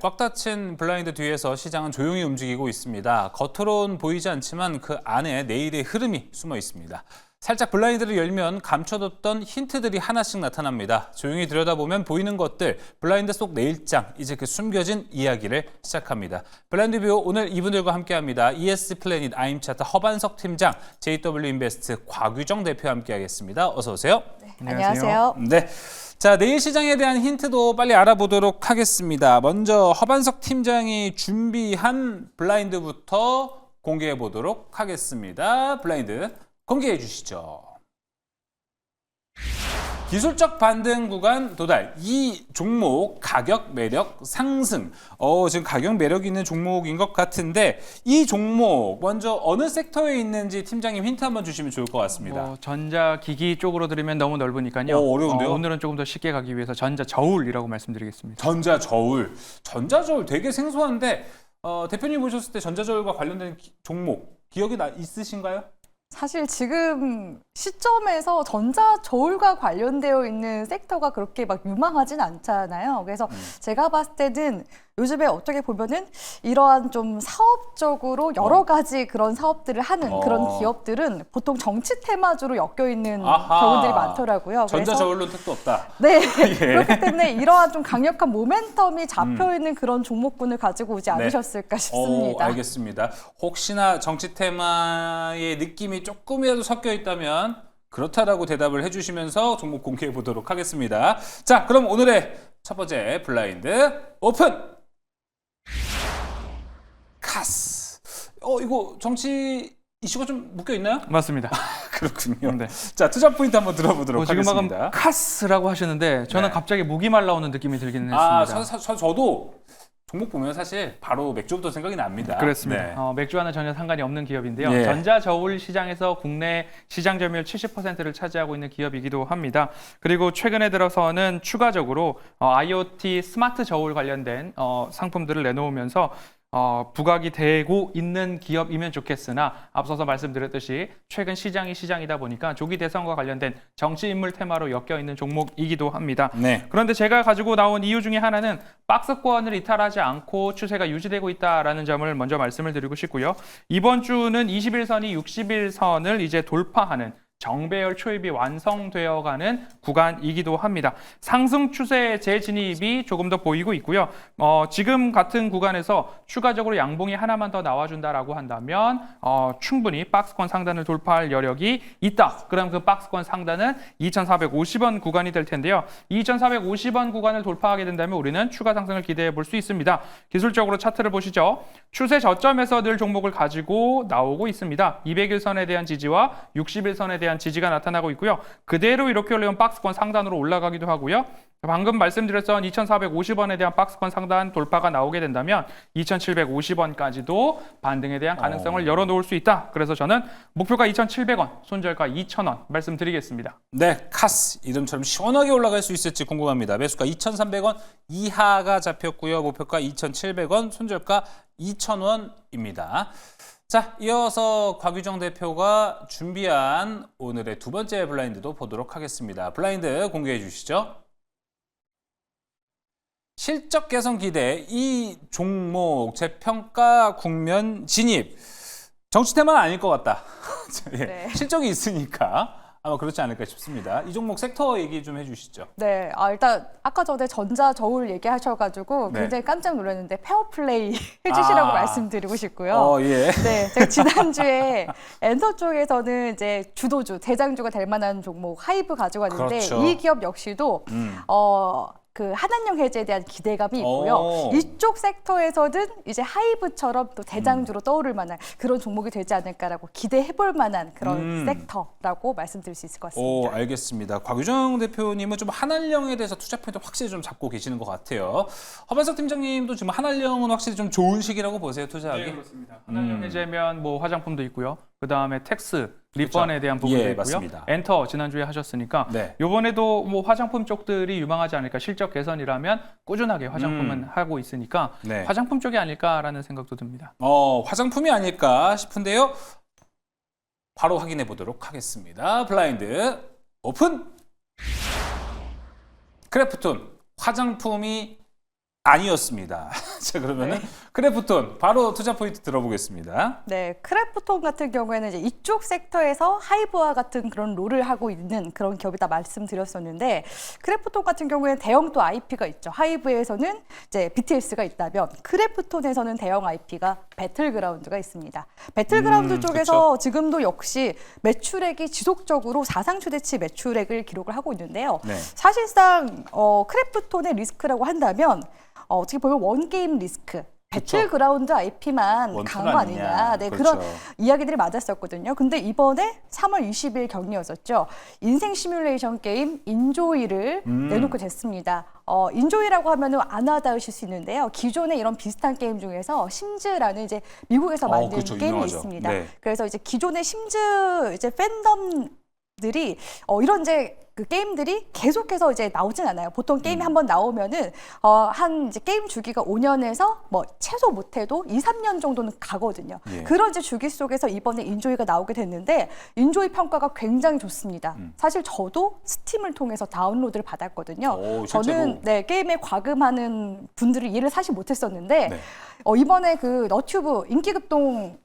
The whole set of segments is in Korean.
꽉 닫힌 블라인드 뒤에서 시장은 조용히 움직이고 있습니다. 겉으론 보이지 않지만 그 안에 내일의 흐름이 숨어 있습니다. 살짝 블라인드를 열면 감춰뒀던 힌트들이 하나씩 나타납니다. 조용히 들여다보면 보이는 것들, 블라인드 속 내일장, 이제 그 숨겨진 이야기를 시작합니다. 블라인드 뷰 오늘 이분들과 함께합니다. ES 플래닛 아임차트 허반석 팀장, JW 인베스트 곽유정 대표와 함께하겠습니다. 어서 오세요. 네, 안녕하세요. 네. 자, 내일 시장에 대한 힌트도 빨리 알아보도록 하겠습니다. 먼저 허반석 팀장이 준비한 블라인드부터 공개해 보도록 하겠습니다. 블라인드 공개해 주시죠. 기술적 반등 구간 도달, 이 종목 가격 매력 상승. 지금 가격 매력 있는 종목인 것 같은데 이 종목 먼저 어느 섹터에 있는지 팀장님 힌트 한번 주시면 좋을 것 같습니다. 전자기기 쪽으로 들으면 너무 넓으니까요. 어려운데요? 오늘은 조금 더 쉽게 가기 위해서 전자저울이라고 말씀드리겠습니다. 전자저울. 전자저울 되게 생소한데 대표님 보셨을 때 전자저울과 관련된 종목 기억이 있으신가요? 사실 지금 시점에서 전자저울과 관련되어 있는 섹터가 그렇게 막 유망하진 않잖아요. 그래서 제가 봤을 때는 요즘에 어떻게 보면은 이러한 좀 사업적으로 여러 가지 그런 사업들을 하는 그런 기업들은 보통 정치 테마주로 엮여 있는 경우들이 많더라고요. 전자저울로는 택도 없다. 네, 그렇기 때문에 이러한 좀 강력한 모멘텀이 잡혀 있는 그런 종목군을 가지고 오지 않으셨을까 싶습니다. 알겠습니다. 혹시나 정치 테마의 느낌이 조금이라도 섞여 있다면 그렇다라고 대답을 해주시면서 종목 공개해 보도록 하겠습니다. 자, 그럼 오늘의 첫 번째 블라인드 오픈! 카스. 이거 정치 이슈가 좀 묶여 있나요? 맞습니다. 그렇군요. 네. 자, 투자 포인트 한번 들어보도록 지금 하겠습니다. 방금 카스라고 하시는데 저는 네. 갑자기 목이 말라오는 느낌이 들기는 했습니다. 저도 종목 보면 사실 바로 맥주부터 생각이 납니다. 그렇습니다. 네. 맥주와는 전혀 상관이 없는 기업인데요. 예. 전자저울 시장에서 국내 시장 점유율 70%를 차지하고 있는 기업이기도 합니다. 그리고 최근에 들어서는 추가적으로 IoT 스마트 저울 관련된 상품들을 내놓으면서 부각이 되고 있는 기업이면 좋겠으나 앞서서 말씀드렸듯이 최근 시장이 시장이다 보니까 조기 대선과 관련된 정치 인물 테마로 엮여 있는 종목이기도 합니다. 네. 그런데 제가 가지고 나온 이유 중에 하나는 박스권을 이탈하지 않고 추세가 유지되고 있다라는 점을 먼저 말씀을 드리고 싶고요. 이번 주는 21선이 60일선을 이제 돌파하는 정배열 초입이 완성되어가는 구간이기도 합니다. 상승 추세의 재진입이 조금 더 보이고 있고요. 지금 같은 구간에서 추가적으로 양봉이 하나만 더 나와준다라고 한다면 충분히 박스권 상단을 돌파할 여력이 있다. 그럼 그 박스권 상단은 2,450원 구간이 될 텐데요. 2,450원 구간을 돌파하게 된다면 우리는 추가 상승을 기대해 볼 수 있습니다. 기술적으로 차트를 보시죠. 추세 저점에서 늘 종목을 가지고 나오고 있습니다. 200일선에 대한 지지와 60일선에 대한 지지가 나타나고 있고요. 그대로 이렇게 올라오면 박스권 상단으로 올라가기도 하고요. 방금 말씀드렸던 2,450원에 대한 박스권 상단 돌파가 나오게 된다면 2,750원까지도 반등에 대한 가능성을 열어놓을 수 있다. 그래서 저는 목표가 2,700원, 손절가 2,000원 말씀드리겠습니다. 네, 카스 이름처럼 시원하게 올라갈 수 있을지 궁금합니다. 매수가 2,300원 이하가 잡혔고요. 목표가 2,700원, 손절가 2,000원입니다. 자, 이어서 곽유정 대표가 준비한 오늘의 두 번째 블라인드도 보도록 하겠습니다. 블라인드 공개해 주시죠. 실적 개선 기대, 이 종목 재평가 국면 진입. 정치 테마는 아닐 것 같다. 예, 네. 실적이 있으니까 아마 그렇지 않을까 싶습니다. 이 종목 섹터 얘기 좀 해주시죠. 네, 일단 아까 전에 전자저울 얘기하셔가지고 네. 굉장히 깜짝 놀랐는데 페어플레이 해주시라고 말씀드리고 싶고요. 예. 네, 제가 지난주에 엔서 쪽에서는 이제 주도주, 대장주가 될 만한 종목 하이브 가지고 왔는데 그렇죠. 이 기업 역시도 그 한한령 해제에 대한 기대감이 있고요. 이쪽 섹터에서는 이제 하이브처럼 또 대장주로 떠오를 만한 그런 종목이 되지 않을까라고 기대해볼 만한 그런 섹터라고 말씀드릴 수 있을 것 같습니다. 알겠습니다. 곽유정 대표님은 좀 한한령에 대해서 투자 포인트 확실히 좀 잡고 계시는 것 같아요. 허반석 팀장님도 지금 한한령은 확실히 좀 좋은 시기라고 보세요, 투자하기? 네, 그렇습니다. 한한령 해제면 뭐 화장품도 있고요. 그 다음에 텍스, 리펀에 대한 부분도 있고요. 맞습니다. 엔터 지난주에 하셨으니까 네. 이번에도 뭐 화장품 쪽들이 유망하지 않을까. 실적 개선이라면 꾸준하게 화장품은 하고 있으니까 네. 화장품 쪽이 아닐까라는 생각도 듭니다. 화장품이 아닐까 싶은데요. 바로 확인해 보도록 하겠습니다. 블라인드 오픈. 크래프톤 화장품이 아니었습니다. 자, 그러면은 크래프톤 바로 투자 포인트 들어보겠습니다. 네, 크래프톤 같은 경우에는 이제 이쪽 섹터에서 하이브와 같은 그런 롤을 하고 있는 그런 기업이다 말씀드렸었는데, 크래프톤 같은 경우에는 대형 또 IP가 있죠. 하이브에서는 이제 BTS가 있다면 크래프톤에서는 대형 IP가 배틀그라운드가 있습니다. 배틀그라운드 쪽에서 그쵸. 지금도 역시 매출액이 지속적으로 사상 최대치 매출액을 기록을 하고 있는데요. 네. 사실상 크래프톤의 리스크라고 한다면 어떻게 보면 원게임 리스크, 배틀그라운드 IP만 원툴 강한 거 아니냐. 네, 그렇죠. 그런 이야기들이 맞았었거든요. 근데 이번에 3월 20일 경리였었죠. 인생 시뮬레이션 게임 인조이를 내놓고 됐습니다. 인조이라고 하면은 안 와닿으실 수 있는데요. 기존에 이런 비슷한 게임 중에서 심즈라는 이제 미국에서 만든 그렇죠. 게임이 유명하죠. 있습니다. 네. 그래서 이제 기존의 심즈 이제 팬덤들이 이런 이제 그 게임들이 계속해서 이제 나오진 않아요. 보통 게임이 한번 나오면은 한 이제 게임 주기가 5년에서 뭐 최소 못해도 2, 3년 정도는 가거든요. 예. 그런 이제 주기 속에서 이번에 인조이가 나오게 됐는데 인조이 평가가 굉장히 좋습니다. 사실 저도 스팀을 통해서 다운로드를 받았거든요. 오, 실제로? 저는 네, 게임에 과금하는 분들을 이해를 사실 못했었는데 네. 이번에 그 너튜브 인기급동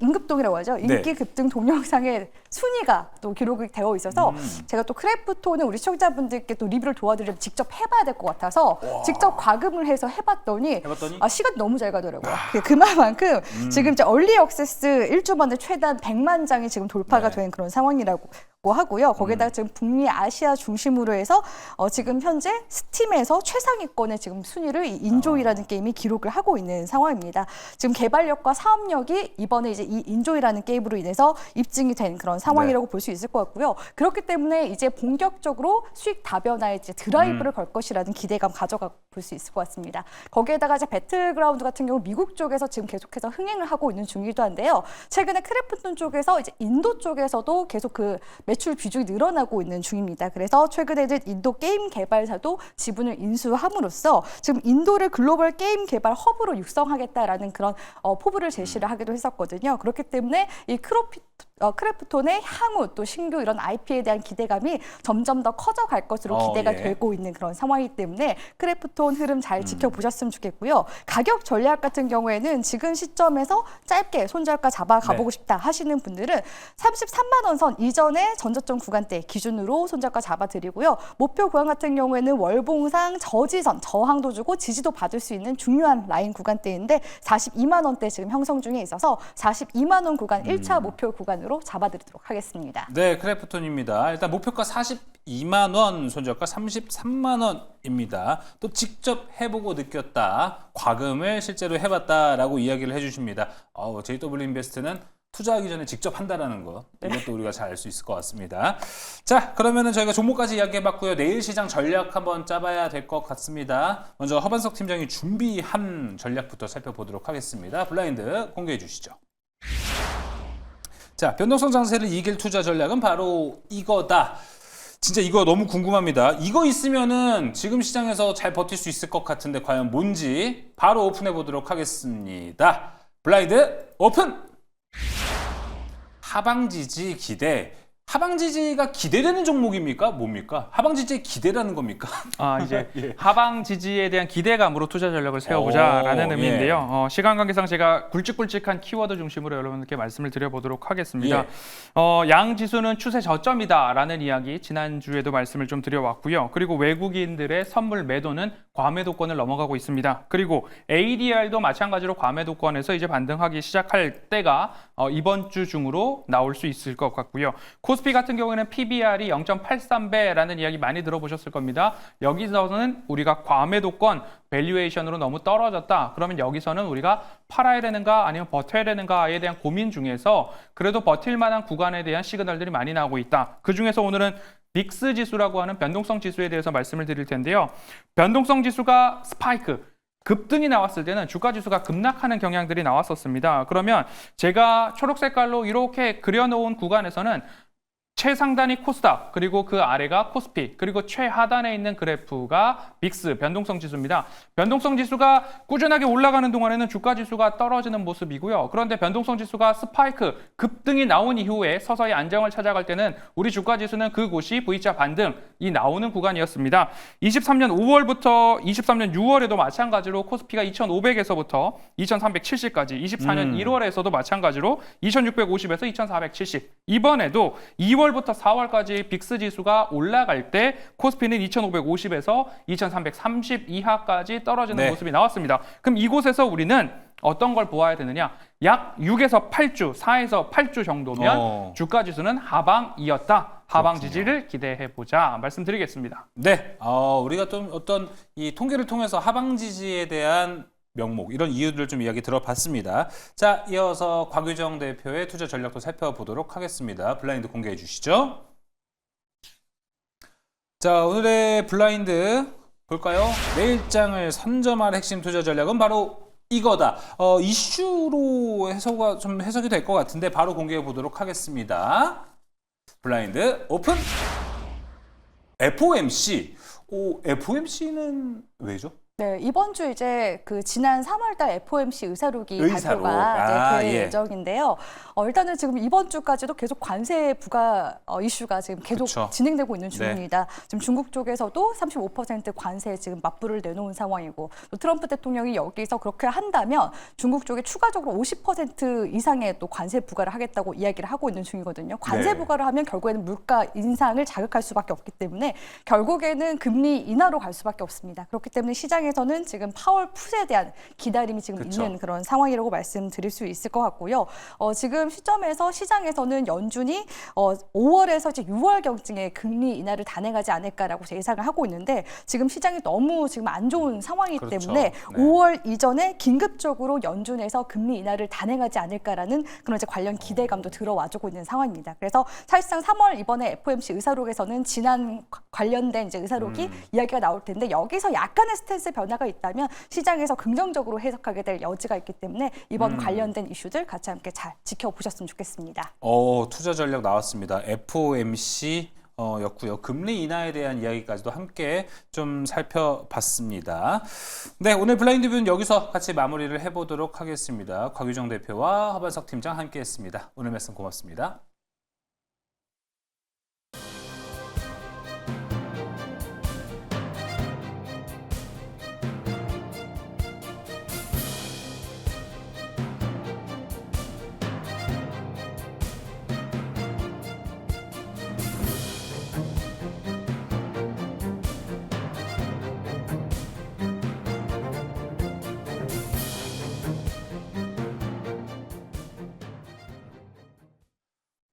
인급동이라고 하죠. 네. 인기급등 동영상의 순위가 또 기록이 되어 있어서 제가 또 크래프톤은 우리 시청자분들께 또 리뷰를 도와드리려면 직접 해봐야 될 것 같아서 직접 과금을 해서 해봤더니 시간이 너무 잘 가더라고요. 그만큼 지금 이제 얼리 액세스 1주 만에 최단 100만 장이 지금 돌파가 네. 된 그런 상황이라고 하고요. 거기에다가 지금 북미, 아시아 중심으로 해서 지금 현재 스팀에서 최상위권의 지금 순위를 이 인조이라는 게임이 기록을 하고 있는 상황입니다. 지금 개발력과 사업력이 이번에 이제 이 인조이라는 게임으로 인해서 입증이 된 그런 상황이라고 볼 수 있을 것 같고요. 그렇기 때문에 이제 본격적으로 수익 다변화에 이제 드라이브를 걸 것이라는 기대감 가져가 볼 수 있을 것 같습니다. 거기에다가 이제 배틀그라운드 같은 경우 미국 쪽에서 지금 계속해서 흥행을 하고 있는 중이기도 한데요. 최근에 크래프톤 쪽에서 이제 인도 쪽에서도 계속 그 매출 비중이 늘어나고 있는 중입니다. 그래서 최근에는 인도 게임 개발사도 지분을 인수함으로써 지금 인도를 글로벌 게임 개발 허브로 육성하겠다라는 그런 포부를 제시를 하기도 했었거든요. 그렇기 때문에 이 크래프톤의 향후 또 신규 이런 IP에 대한 기대감이 점점 더 커져갈 것으로 기대가 되고 있는 그런 상황이기 때문에 크래프톤 흐름 잘 지켜보셨으면 좋겠고요. 가격 전략 같은 경우에는 지금 시점에서 짧게 손절가 잡아 가보고 싶다 하시는 분들은 33만 원 선 이전에 전저점 구간대 기준으로 손절가 잡아드리고요. 목표 구간 같은 경우에는 월봉상 저지선, 저항도 주고 지지도 받을 수 있는 중요한 라인 구간대인데 42만 원대 지금 형성 중에 있어서 42만 원 구간 1차 목표 구간으로 잡아드리도록 하겠습니다. 네, 크래프톤입니다. 일단 목표가 42만 원, 손절가 33만 원입니다. 또 직접 해보고 느꼈다, 과금을 실제로 해봤다라고 이야기를 해주십니다. JW 인베스트는 투자하기 전에 직접 한다라는 거, 이것도 우리가 잘 알 수 있을 것 같습니다. 자, 그러면은 저희가 종목까지 이야기해봤고요. 내일 시장 전략 한번 짜봐야 될 것 같습니다. 먼저 허반석 팀장이 준비한 전략부터 살펴보도록 하겠습니다. 블라인드 공개해 주시죠. 자, 변동성 장세를 이길 투자 전략은 바로 이거다. 진짜 이거 너무 궁금합니다. 이거 있으면은 지금 시장에서 잘 버틸 수 있을 것 같은데 과연 뭔지 바로 오픈해 보도록 하겠습니다. 블라인드 오픈! 하방지지 기대. 하방지지가 기대되는 종목입니까? 뭡니까? 하방지지의 기대라는 겁니까? 이제 예. 하방 지지에 대한 기대감으로 투자 전략을 세워보자라는 오, 의미인데요. 시간 관계상 제가 굵직굵직한 키워드 중심으로 여러분께 말씀을 드려보도록 하겠습니다. 양 지수는 추세 저점이다라는 이야기 지난주에도 말씀을 좀 드려왔고요. 그리고 외국인들의 선물 매도는 과매도권을 넘어가고 있습니다. 그리고 ADR도 마찬가지로 과매도권에서 이제 반등하기 시작할 때가 이번 주 중으로 나올 수 있을 것 같고요. 코스피 같은 경우에는 PBR이 0.83배라는 이야기 많이 들어보셨을 겁니다. 여기서는 우리가 과매도권 밸류에이션으로 너무 떨어졌다. 그러면 여기서는 우리가 팔아야 되는가 아니면 버텨야 되는가에 대한 고민 중에서 그래도 버틸 만한 구간에 대한 시그널들이 많이 나오고 있다. 그중에서 오늘은 빅스 지수라고 하는 변동성 지수에 대해서 말씀을 드릴 텐데요. 변동성 지수가 스파이크, 급등이 나왔을 때는 주가 지수가 급락하는 경향들이 나왔었습니다. 그러면 제가 초록 색깔로 이렇게 그려놓은 구간에서는 최상단이 코스닥, 그리고 그 아래가 코스피, 그리고 최하단에 있는 그래프가 빅스 변동성 지수입니다. 변동성 지수가 꾸준하게 올라가는 동안에는 주가 지수가 떨어지는 모습이고요. 그런데 변동성 지수가 스파이크, 급등이 나온 이후에 서서히 안정을 찾아갈 때는 우리 주가 지수는 그곳이 V자 반등이 나오는 구간이었습니다. 23년 5월부터 23년 6월에도 마찬가지로 코스피가 2,500에서부터 2,370까지, 24년 1월에서도 마찬가지로 2,650에서 2,470, 이번에도 2월부터 4월까지 빅스 지수가 올라갈 때 코스피는 2,550에서 2,330 이하까지 떨어지는 네. 모습이 나왔습니다. 그럼 이곳에서 우리는 어떤 걸 보아야 되느냐? 약 6에서 8주, 4에서 8주 정도면 주가 지수는 하방이었다. 하방 그렇군요. 지지를 기대해 보자 말씀드리겠습니다. 네, 우리가 좀 어떤 이 통계를 통해서 하방 지지에 대한 명목, 이런 이유들을 좀 이야기 들어봤습니다. 자, 이어서 곽유정 대표의 투자 전략도 살펴보도록 하겠습니다. 블라인드 공개해 주시죠. 자, 오늘의 블라인드 볼까요? 내일장을 선점할 핵심 투자 전략은 바로 이거다. 이슈로 해석이 될 것 같은데 바로 공개해 보도록 하겠습니다. 블라인드 오픈. FOMC. FOMC는 왜죠? 네, 이번 주 이제 그 지난 3월달 FOMC 의사록이 의사록. 발표가 될 예. 예정인데요. 일단은 지금 이번 주까지도 계속 관세 부과 이슈가 지금 계속 그쵸. 진행되고 있는 중입니다. 지금 중국 쪽에서도 35% 관세 지금 맞불을 내놓은 상황이고, 또 트럼프 대통령이 여기서 그렇게 한다면 중국 쪽에 추가적으로 50% 이상의 또 관세 부과를 하겠다고 이야기를 하고 있는 중이거든요. 관세 네. 부과를 하면 결국에는 물가 인상을 자극할 수밖에 없기 때문에 결국에는 금리 인하로 갈 수밖에 없습니다. 그렇기 때문에 시장에서는 지금 파월 풋에 대한 기다림이 지금 그쵸. 있는 그런 상황이라고 말씀드릴 수 있을 것 같고요. 지금 시점에서 시장에서는 연준이 5월에서 이제 6월 경증에 금리 인하를 단행하지 않을까라고 예상을 하고 있는데, 지금 시장이 너무 지금 안 좋은 상황이기 그렇죠. 때문에 네. 5월 이전에 긴급적으로 연준에서 금리 인하를 단행하지 않을까라는 그런 이제 관련 기대감도 들어와주고 있는 상황입니다. 그래서 사실상 3월 이번에 FOMC 의사록에서는 지난 관련된 이제 의사록이 이야기가 나올 텐데, 여기서 약간의 스탠스 변화가 있다면 시장에서 긍정적으로 해석하게 될 여지가 있기 때문에 이번 관련된 이슈들 같이 함께 잘 지켜보셨으면 좋겠습니다. 투자 전략 나왔습니다. FOMC 였고요. 금리 인하에 대한 이야기까지도 함께 좀 살펴봤습니다. 네, 오늘 블라인드 뷰는 여기서 같이 마무리를 해보도록 하겠습니다. 곽유정 대표와 허반석 팀장 함께했습니다. 오늘 말씀 고맙습니다.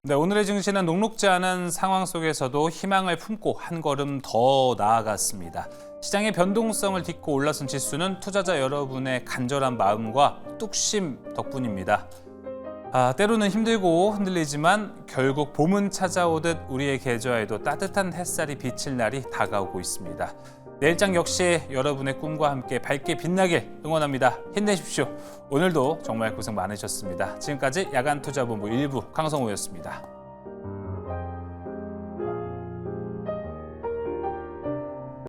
네, 오늘의 증시는 녹록지 않은 상황 속에서도 희망을 품고 한 걸음 더 나아갔습니다. 시장의 변동성을 딛고 올라선 지수는 투자자 여러분의 간절한 마음과 뚝심 덕분입니다. 때로는 힘들고 흔들리지만 결국 봄은 찾아오듯 우리의 계좌에도 따뜻한 햇살이 비칠 날이 다가오고 있습니다. 내일장 역시 여러분의 꿈과 함께 밝게 빛나길 응원합니다. 힘내십시오. 오늘도 정말 고생 많으셨습니다. 지금까지 야간투자본부 1부 강성호였습니다.